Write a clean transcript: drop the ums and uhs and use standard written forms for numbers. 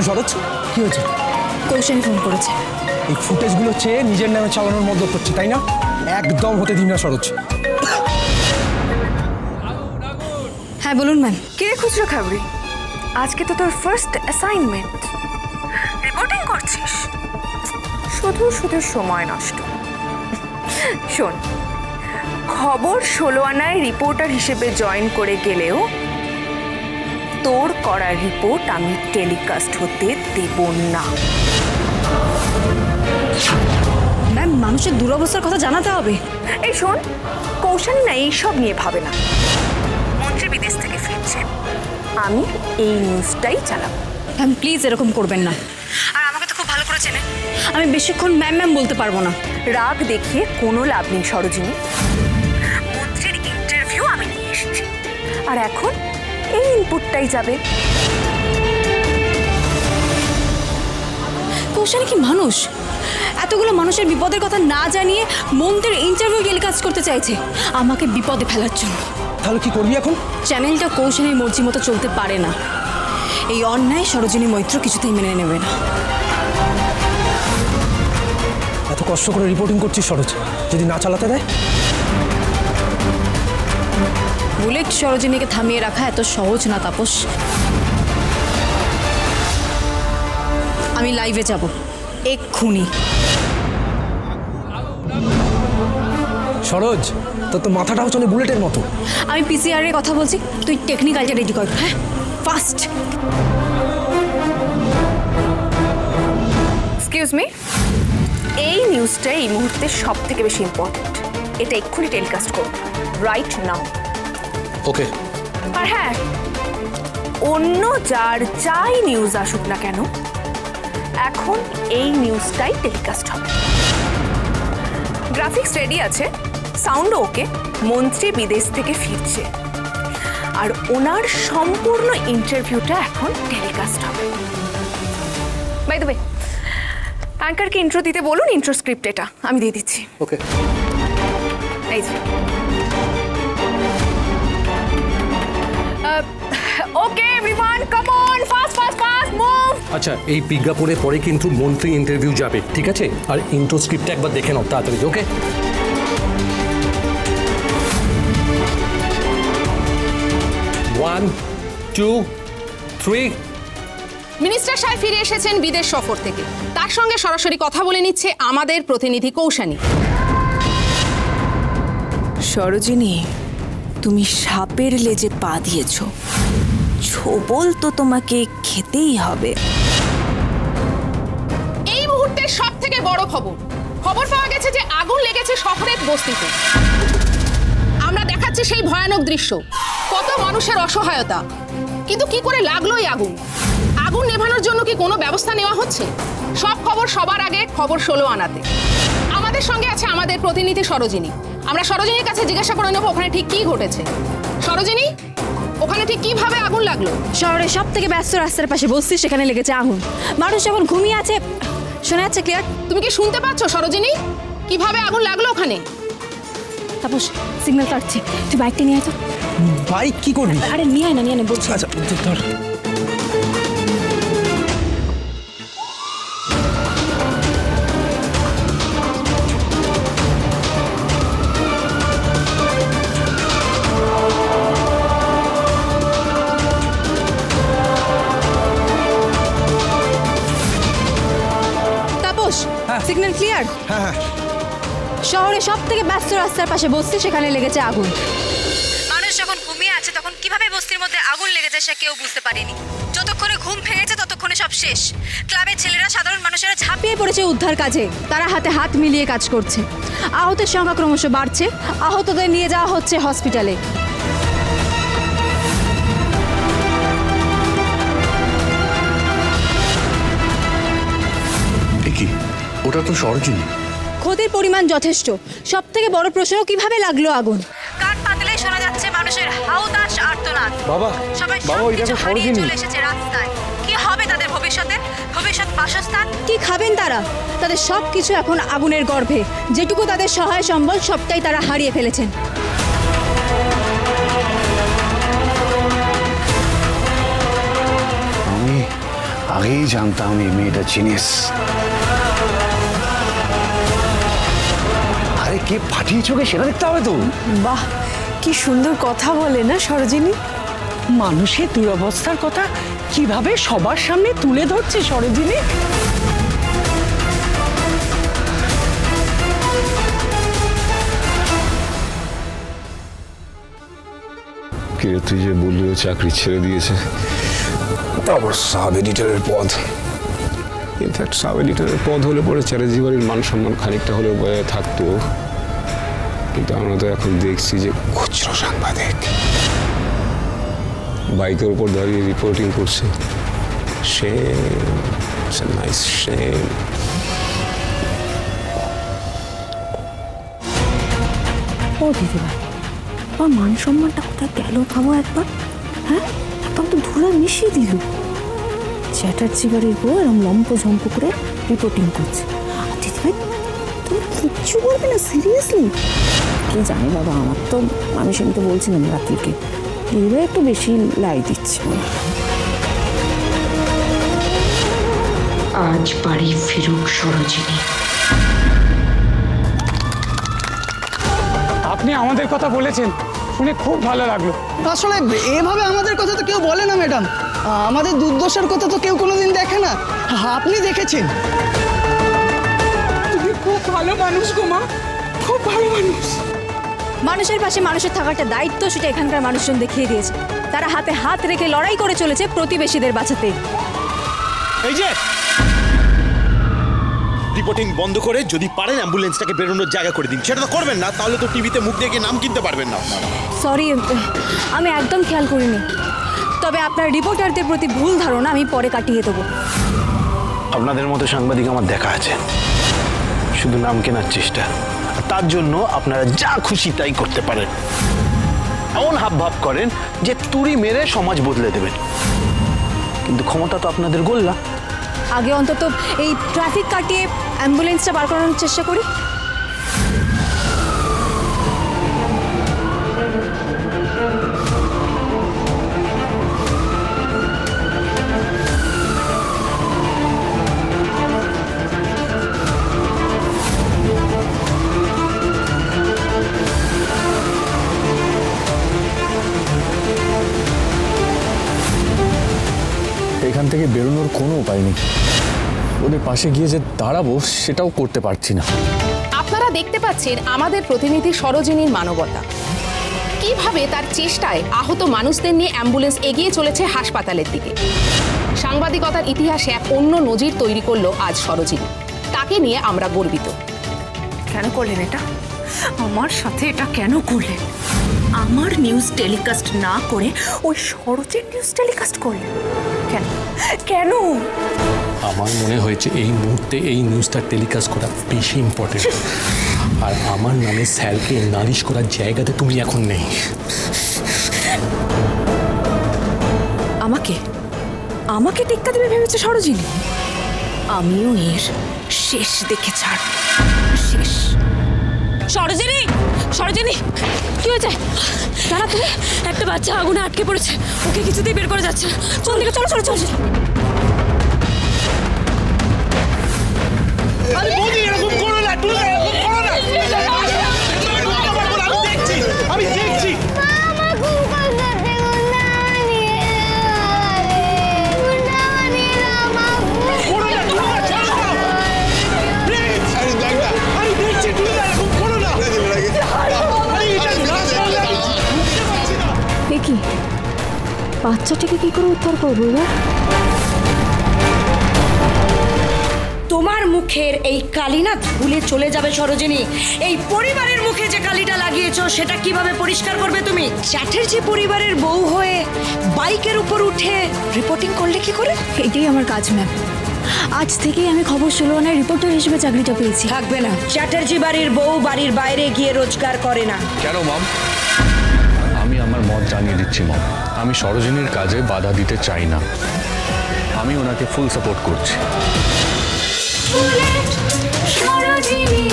সরোজ, কি হয়েছে? কৌশানী ফোন করেছে। এই ফুটেজগুলো চেয়ে নিজের নামে চালানোর মধ্যে করছে, তাই না? একদম হতে দিন না সরোজ। হ্যাঁ বলুন ম্যাম। কে খুচরো খাবরি? আজকে তো তোর ফার্স্ট অ্যাসাইনমেন্ট, রিপোর্টিং করছিস, শুধু শুধু সময় নষ্ট। শোন, খবর 16 আনায় রিপোর্টার হিসেবে জয়েন করে গেলেও তোর করা রিপোর্ট আমি টেলিকাস্ট হতে দেব না। ম্যাম, মানুষের দুরবস্থার কথা জানাতে হবে। এই শোন, কৌশানী না এইসব নিয়ে ভাবে না। মন্ত্রী বিদেশ থেকে ফিরছে, আমি এই নিউজটাই চালাবো। ম্যাম প্লিজ এরকম করবেন না। আর আমাকে তো খুব ভালো করে চেনে, আমি বেশিক্ষণ ম্যাম ম্যাম বলতে পারবো না। রাগ দেখিয়ে কোনো লাভ নেই সরোজিনী। মন্ত্রীর ইন্টারভিউ আমি নিয়ে এসেছি, আর এখন এই ইনপুটটাই যাবে। কৌশানী কি মানুষ? এতগুলো মানুষের বিপদের কথা না জানিয়ে মন্ত্রীর ইন্টারভিউ টেলিকাস্ট করতে চাইছে আমাকে বিপদে ফেলার জন্য। তাহলে কি করবি এখন? চ্যানেলটা কৌশানীর মর্জি মতো চলতে পারে না। এই অন্যায় সরোজিনী মৈত্র কিছুতেই মেনে নেবে না। এত কষ্ট করে রিপোর্টিং করছিস সরোজ, যদি না চালাতে দেয়? বুলেট সরোজিনীকে থামিয়ে রাখা এত সহজ না তাপস। আমি লাইভে যাব এক্ষুনি। সরোজ, তোর তো মাথাটাও চলে বুলেটের মতো। আমি পিসিআর এর কথা বলছি, তুই টেকনিক্যালটা রেডি কর। হ্যাঁ, ফাস্ট। এক্সকিউজ মি, এই নিউজটা এই মুহূর্তে সব থেকে বেশি ইম্পর্টেন্ট। এটা এক্ষুনি টেলিকাস্ট করুন, রাইট নাও। ওকে। আর হ্যাঁ, অন্য যার যাই নিউজ আসুক না কেন, এখন এই নিউজটাই টেলিকাস্ট হবে। গ্রাফিক্স রেডি আছে, সাউন্ডও ওকে। মন্ত্রী বিদেশ থেকে ফিরছে, আর ওনার সম্পূর্ণ ইন্টারভিউটা এখন টেলিকাস্ট হবে। বাই দ্য ওয়ে, অ্যাঙ্কারকে ইন্ট্রো দিতে বলুন। ইন্ট্রো স্ক্রিপ্ট এটা আমি দিয়ে দিচ্ছি। ওকে। এই যে okay everyone, come on, fast fast fast move. আচ্ছা, এই বিজ্ঞাপনের পরে কিন্তু মন্ত্রী ইন্টারভিউ যাবে, ঠিক আছে? আর ইন্ট্রো স্ক্রিপ্টটা একবার দেখে নাও তাড়াতাড়ি, okay? One, two, three. Minister সাহেব ফিরে এসেছেন বিদেশ সফর থেকে। তার সঙ্গে সরাসরি কথা বলে নিচ্ছে আমাদের প্রতিনিধি কৌশানী। সরোজিনী, তুমি সাপের লেজে পা দিয়েছ, ছোবল তো তোমাকে খেতেই হবে। এই মুহূর্তের সব থেকে বড় খবর পাওয়া গেছে যে আগুন লেগেছে শহরের বস্তিতে। আমরা দেখাচ্ছি সেই ভয়ানক দৃশ্য, কত মানুষের অসহায়তা। কিন্তু কি করে লাগলো এই আগুন? আগুন নেভানোর জন্য কি কোনো ব্যবস্থা নেওয়া হচ্ছে? সব খবর সবার আগে খবর 16 আনাতে। আমাদের সঙ্গে আছে আমাদের প্রতিনিধি সরোজিনী। আমরা সরোজিনীর কাছে জিজ্ঞাসা করে নেবো ওখানে ঠিক কি ঘটেছে। সরোজিনী, ওখানে ঠিক কিভাবে আগুন লাগলো? শহরের সব থেকে ব্যস্ত রাস্তার পাশে বসছি, সেখানে লেগেছে আগুন। মানুষ এখন ঘুমিয়ে আছে, শোনা যাচ্ছে ক্লিয়ার? তুমি কি শুনতে পাচ্ছ সরোজিনী? কিভাবে আগুন লাগলো ওখানে? তাপস, সিগন্যাল কাটছে, তুই বাইকটা নিয়ে আয় তো। বাইক কি করবি? আরে নিয়ে আয় না বলছি। আচ্ছা ধর। Signal clear? হ্যাঁ। শহরে সব থেকে ব্যস্ত রাস্তার পাশে বসছি, সেখানে লেগেছে আগুন। মানুষ যখন ঘুমিয়ে আছে তখন কিভাবে বস্তির মধ্যে আগুন লেগেছে সে কেউ বুঝতে পারেনি। যতক্ষণে ঘুম ভেঙেছে ততক্ষণে সব শেষ। ক্লাবের ছেলেরা, সাধারণ মানুষেরা ঝাঁপিয়ে পড়েছে উদ্ধার কাজে। তারা হাতে হাত মিলিয়ে কাজ করছে। আহতের সংখ্যা ক্রমশ বাড়ছে, আহতদের নিয়ে যাওয়া হচ্ছে হসপিটালে। ওটা তো সরোজিনী। ক্ষতির পরিমাণ যথেষ্ট। সব থেকে বড় প্রশ্ন, কিভাবে লাগলো আগুন? কাঠ পাতলে শোনা যাচ্ছে মানুষের হাউতাশ আর্তনাদ। বাবা, সবাই সবকিছু হারিয়ে চলে এসেছে রাস্তায়। কি হবে তাদের ভবিষ্যৎ বাসস্থান? কি খাবেন তারা? তাদের সবকিছু এখন আগুনের গর্ভে। যেটুকু তাদের সহায় সম্বল সবটাই তারা হারিয়ে ফেলেছেন। আমি আগে আগেই জানতাম এই মেয়েটা জিনিস। আরে কে পাঠিয়েছ কে সেটা দেখতে হবে তো। বাহ, কি সুন্দর কথা বলে না সরোজিনী। মানুষের দুরবস্থার কথা কিভাবে সবার সামনে তুলে ধরছে সরোজিনী। কে তুই যে বললি ও চাকরি ছেড়ে দিয়েছে, তারপর সাব এডিটরের পদ। ইনফ্যাক্ট সাব এডিটরের পদ হলে পরে চ্যাটার্জি বাড়ির মান সম্মান খানিকটা হলেও বয়ে থাকতো, কিন্তু আমরা তো এখন দেখছি যে খুচরো সাংবাদিক বাইকের উপর দাঁড়িয়ে রিপোর্টিং করছে। সে নাইস শেম। ও দিদিভাই, আমার মান সম্মানটা কোথায় গেল ভাবো একবার। হ্যাঁ, একদম তো ধুলা মিশিয়ে দিল। চ্যাটার্জি বাড়ির বউ এরকম লম্প ঝম্প করে রিপোর্টিং করছে, আর দিদিভাই তুমি কিচ্ছু বলবে না? সিরিয়াসলি? কি জানি বাবা, আমার তো আমি সেদিন বলছিলাম রাত্রিকে দিদিভাই একটু বেশি লাই দিচ্ছে। আজ বাড়ি ফিরুক সরোজিনী। আপনি আমাদের কথা বলেছেন, শুনে খুব ভালো লাগলো। আসলে এভাবে আমাদের কথা তো কেউ বলে না ম্যাডাম, আমাদের দুর্দশার কথা তো কেউ কোনোদিন দেখে না, আপনি দেখেছেন। তুমি খুব ভালো মানুষ গো মা, খুব ভালো মানুষ। মানুষের পাশে মানুষের থাকাটা দায়িত্ব, সেটা এখানকার মানুষজন দেখিয়ে দিয়েছে। তারা হাতে হাত রেখে লড়াই করে চলেছে প্রতিবেশীদের বাঁচাতে। এই যে রিপোর্টিং বন্ধ করে যদি পারেন অ্যাম্বুলেন্সটাকে বেরোনোর জায়গা করে দিন। সেটা তো করবেন না, তাহলে তো টিভিতে মুখ দেখে নাম কিনতে পারবেন না। সরি, আমি একদম খেয়াল করিনি। তবে আপনার রিপোর্টারদের প্রতি ভুল ধারণা আমি পরে কাটিয়ে দেবো। আপনাদের মতো সাংবাদিক আমার দেখা আছে, শুধু নাম কেনার চেষ্টা। তার জন্য আপনারা যা খুশি তাই করতে পারেন, এমন হাবভাব করেন যে তুড়ি মেরে সমাজ বদলে দেবেন, কিন্তু ক্ষমতা তো আপনাদের গোল্লা। আগে অন্তত এই ট্রাফিক কাটিয়ে অ্যাম্বুলেন্সটা বার করানোর চেষ্টা করি। এখান থেকে বেরোনোর কোনো উপায় নেই, ওদের পাশে গিয়ে যে দাঁড়াবো সেটাও করতে পারছি না। আপনারা দেখতে পাচ্ছেন আমাদের প্রতিনিধি সরোজিনীর মানবতা, কিভাবে তার চেষ্টায় আহত মানুষদের নিয়ে অ্যাম্বুলেন্স এগিয়ে চলেছে হাসপাতালের দিকে। সাংবাদিকতার ইতিহাসে এক অন্য নজির তৈরি করলো আজ সরোজিনী। তাকে নিয়ে আমরা গর্বিত। কেন করলেন এটা? আমার সাথে এটা কেন করলেন? আমার নিউজ টেলিকাস্ট না করে ওই সরোজের নিউজ টেলিকাস্ট করলেন কেন? কেন? আমার মনে হয়েছে এই মুহূর্তে এই নিউজটা টেলিকাস্ট করা বেশি ইম্পর্টেন্ট, আর আমার নামে স্যারকে নালিশ করার জায়গাতে তুমি এখন নেই। আমাকে আমাকে টেক্কা দেবে ভেবেছে সরোজিনী? আমিও এর শেষ দেখে ছাড়ব, শেষ। সরোজিনী, সরোজিনী, কি হয়েছে? দাঁড়া, তুমি একটা বাচ্চা আগুনে আটকে পড়েছে, ওকে কিছুতেই বের করে যাচ্ছে। চল দিকে, চলো চলো চলো। এরকম করো না, আমি দেখছি। কি বাচ্চাটাকে কি করে উদ্ধার করবো এবার? তোমার মুখের এই কালি না ধুলে চলে যাবে সরোজিনী। এই পরিবারের মুখে যে কালিটা লাগিয়েছো সেটা কিভাবে পরিষ্কার করবে তুমি? চ্যাটার্জি পরিবারের বউ হয়ে বাইকের উপর উঠে রিপোর্টিং করলে কি করে? এটাই আমার কাজ ম্যাম। আজ থেকেই আমি খবর 16 আনার রিপোর্টার হিসেবে চাকরিটা পেয়েছি। থাকবে না, চ্যাটার্জি বাড়ির বউ বাড়ির বাইরে গিয়ে রোজগার করে না। কেন মাম? আমি আমার মত জানিয়ে দিচ্ছি মাম, আমি সরোজিনীর কাজে বাধা দিতে চাই না, আমি ওনাকে ফুল সাপোর্ট করছি। সরোজিনী।